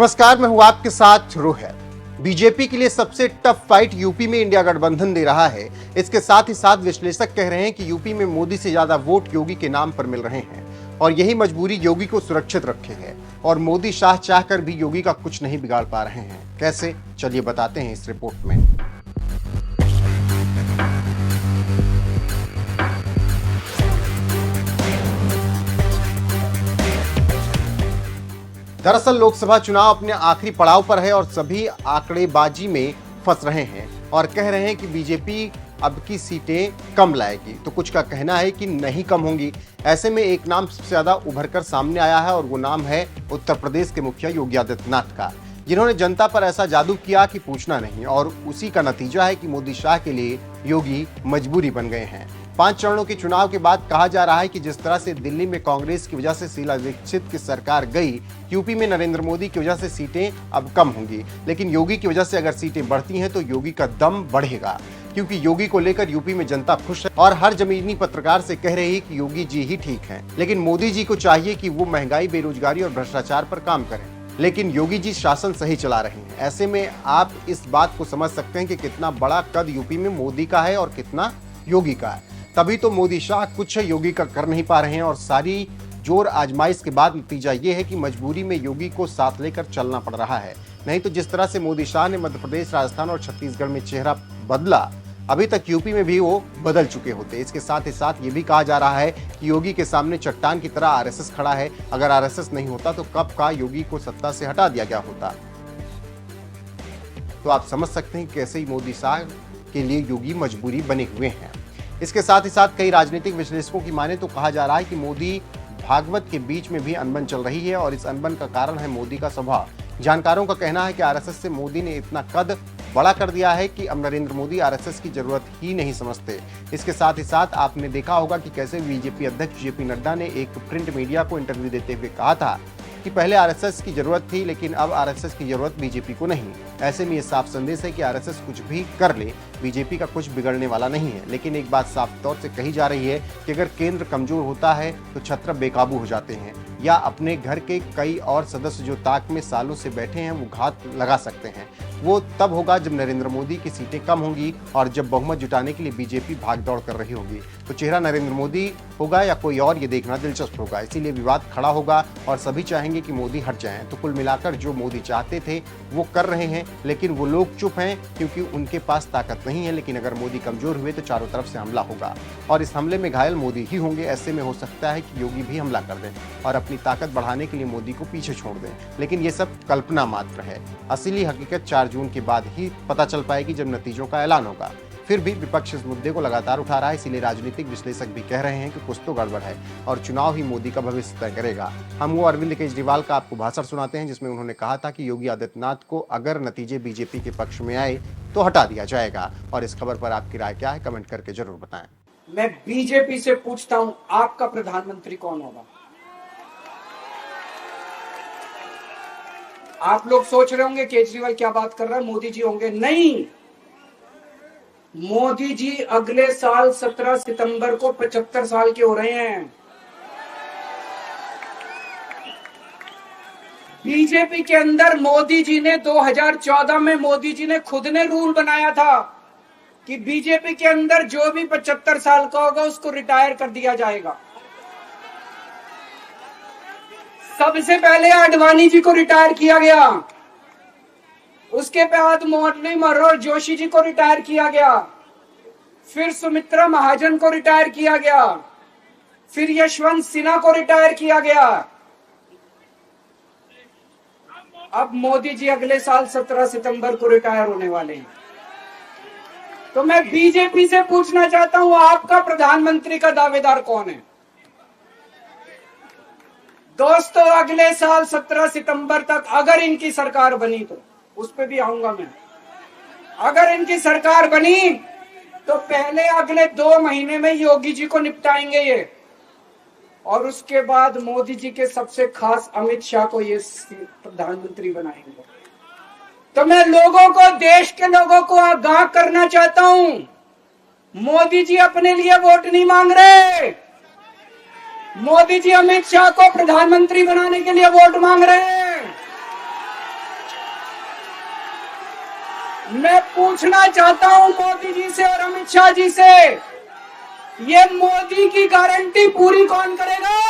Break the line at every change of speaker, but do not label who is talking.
नमस्कार, मैं हूं आपके साथ रोहित। बीजेपी के लिए सबसे टफ फाइट यूपी में इंडिया गठबंधन दे रहा है। इसके साथ ही साथ विश्लेषक कह रहे हैं कि यूपी में मोदी से ज्यादा वोट योगी के नाम पर मिल रहे हैं और यही मजबूरी योगी को सुरक्षित रखे है और मोदी शाह चाहकर भी योगी का कुछ नहीं बिगाड़ पा रहे हैं। कैसे, चलिए बताते हैं इस रिपोर्ट में। दरअसल लोकसभा चुनाव अपने आखिरी पड़ाव पर है और सभी आंकड़ेबाजी में फंस रहे हैं और कह रहे हैं कि बीजेपी अब की सीटें कम लाएगी, तो कुछ का कहना है कि नहीं कम होंगी। ऐसे में एक नाम सबसे ज्यादा उभर कर सामने आया है और वो नाम है उत्तर प्रदेश के मुखिया योगी आदित्यनाथ का, जिन्होंने जनता पर ऐसा जादू किया कि पूछना नहीं, और उसी का नतीजा है कि मोदी शाह के लिए योगी मजबूरी बन गए हैं। 5 चरणों के चुनाव के बाद कहा जा रहा है कि जिस तरह से दिल्ली में कांग्रेस की वजह से शीला दीक्षित की सरकार गई, यूपी में नरेंद्र मोदी की वजह से सीटें अब कम होंगी, लेकिन योगी की वजह से अगर सीटें बढ़ती हैं तो योगी का दम बढ़ेगा, क्योंकि योगी को लेकर यूपी में जनता खुश है और हर जमीनी पत्रकार से कह रही है कि योगी जी ही ठीक हैं। लेकिन मोदी जी को चाहिए कि वो महंगाई, बेरोजगारी और भ्रष्टाचार पर काम करें, लेकिन योगी जी शासन सही चला रहे हैं। ऐसे में आप इस बात को समझ सकते हैं कि कितना बड़ा कद यूपी में मोदी का है और कितना योगी का है। तभी तो मोदी शाह कुछ योगी का कर नहीं पा रहे हैं और सारी जोर आजमाइश के बाद नतीजा ये है कि मजबूरी में योगी को साथ लेकर चलना पड़ रहा है। नहीं तो जिस तरह से मोदी शाह ने मध्य प्रदेश, राजस्थान और छत्तीसगढ़ में चेहरा बदला, अभी तक यूपी में भी वो बदल चुके होते। इसके साथ ही साथ ये भी कहा जा रहा है कि योगी के सामने चट्टान की तरह आरएसएस खड़ा है। अगर आरएसएस नहीं होता तो कब का योगी को सत्ता से हटा दिया गया होता। तो आप समझ सकते हैं कैसे ही मोदी शाह के लिए योगी मजबूरी बने हुए हैं। इसके साथ ही साथ कई राजनीतिक विश्लेषकों की माने तो कहा जा रहा है कि मोदी भागवत के बीच में भी अनबन चल रही है और इस अनबन का कारण है मोदी का स्वभाव। जानकारों का कहना है कि आरएसएस से मोदी ने इतना कद बड़ा कर दिया है कि अब नरेंद्र मोदी आरएसएस की जरूरत ही नहीं समझते। इसके साथ ही साथ आपने देखा होगा कि कैसे बीजेपी अध्यक्ष जेपी नड्डा ने एक प्रिंट मीडिया को इंटरव्यू देते हुए कहा था कि पहले आरएसएस की जरूरत थी, लेकिन अब आरएसएस की जरूरत बीजेपी को नहीं। ऐसे में ये साफ संदेश है कि आरएसएस कुछ भी कर ले, बीजेपी का कुछ बिगड़ने वाला नहीं है। लेकिन एक बात साफ तौर से कही जा रही है कि अगर केंद्र कमजोर होता है तो छत्र बेकाबू हो जाते हैं, या अपने घर के कई और सदस्य जो ताक में सालों से बैठे हैं वो घात लगा सकते हैं। वो तब होगा जब नरेंद्र मोदी की सीटें कम होंगी और जब बहुमत जुटाने के लिए बीजेपी भागदौड़ कर रही होगी। तो चेहरा नरेंद्र मोदी होगा या कोई और, ये देखना दिलचस्प होगा। इसीलिए विवाद खड़ा होगा और सभी चाहेंगे कि मोदी हट जाएं। तो कुल मिलाकर जो मोदी चाहते थे वो कर रहे हैं, लेकिन वो लोग चुप हैं क्योंकि उनके पास ताकत नहीं है। लेकिन अगर मोदी कमजोर हुए तो चारों तरफ से हमला होगा और इस हमले में घायल मोदी ही होंगे। ऐसे में हो सकता है कि योगी भी हमला कर दें और अपनी ताकत बढ़ाने के लिए मोदी को पीछे छोड़ दें। लेकिन ये सब कल्पना मात्र है। असली हकीकत 4 जून के बाद ही पता चल पाएगी, जब नतीजों का ऐलान होगा। फिर भी विपक्ष इस मुद्दे को लगातार उठा रहा है, इसीलिए राजनीतिक विश्लेषक भी कह रहे हैं कि कुछ तो गड़बड़ है और चुनाव ही मोदी का भविष्य तय करेगा। हम वो अरविंद केजरीवाल का आपको भाषण सुनाते हैं जिसमें उन्होंने कहा था कि योगी आदित्यनाथ को अगर नतीजे बीजेपी के पक्ष में आए तो हटा दिया जाएगा। और इस खबर पर आपकी राय क्या है, कमेंट करके जरूर बताएं।
मैं बीजेपी से पूछता हूं, आपका प्रधानमंत्री कौन होगा? आप लोग सोच रहे होंगे केजरीवाल क्या बात कर रहा है, मोदी जी होंगे। नहीं, मोदी जी अगले साल 17 सितंबर को 75 साल के हो रहे हैं। बीजेपी के अंदर मोदी जी ने 2014 में मोदी जी ने खुद ने रूल बनाया था कि बीजेपी के अंदर जो भी 75 साल का होगा उसको रिटायर कर दिया जाएगा। सबसे पहले आडवाणी जी को रिटायर किया गया, उसके बाद मुरली मनोहर जोशी जी को रिटायर किया गया, फिर सुमित्रा महाजन को रिटायर किया गया, फिर यशवंत सिन्हा को रिटायर किया गया। अब मोदी जी अगले साल 17 सितंबर को रिटायर होने वाले हैं। तो मैं बीजेपी से पूछना चाहता हूं, आपका प्रधानमंत्री का दावेदार कौन है? दोस्तों, अगले साल 17 सितंबर तक अगर इनकी सरकार बनी, तो उस पर भी आऊंगा मैं। अगर इनकी सरकार बनी तो पहले अगले 2 महीने में योगी जी को निपटाएंगे ये, और उसके बाद मोदी जी के सबसे खास अमित शाह को ये प्रधानमंत्री बनाएंगे। तो मैं लोगों को, देश के लोगों को आगाह करना चाहता हूं, मोदी जी अपने लिए वोट नहीं मांग रहे। मोदी जी अमित शाह को प्रधानमंत्री बनाने के लिए वोट मांग रहे हैं। मैं पूछना चाहता हूं मोदी जी से और अमित शाह जी से, ये मोदी की गारंटी पूरी कौन करेगा?